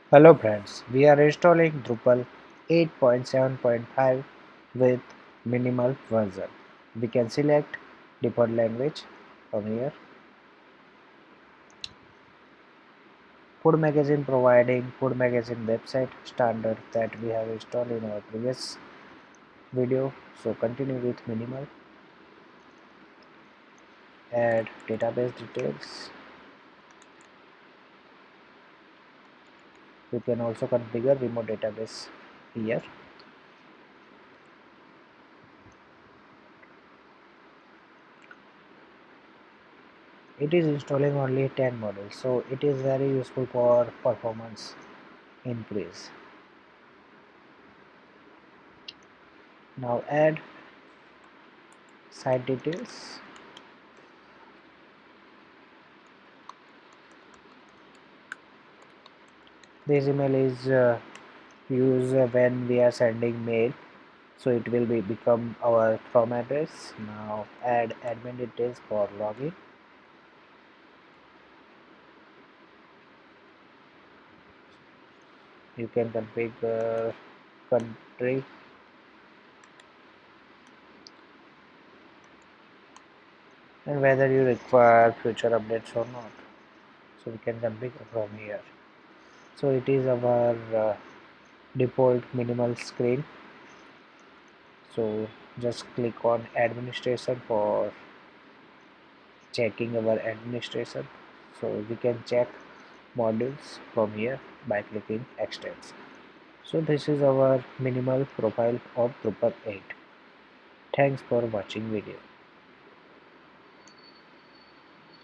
Hello friends, we are installing Drupal 8.7.5 with minimal version. We can select default language from here. Food magazine providing food magazine website standard that we have installed in our previous video. So continue with minimal. Add database details. You can also configure remote database here. It is installing only 10 modules, so it is very useful for performance increase. Now add site details. This email is used when we are sending mail, so it will become our from address. Now add admin details for login. You can configure country and whether you require future updates or not, so we can configure from here. So it is our default minimal screen, so just click on administration for checking our administration. So we can check modules from here by clicking extends. So this is our minimal profile of Drupal 8. Thanks for watching video.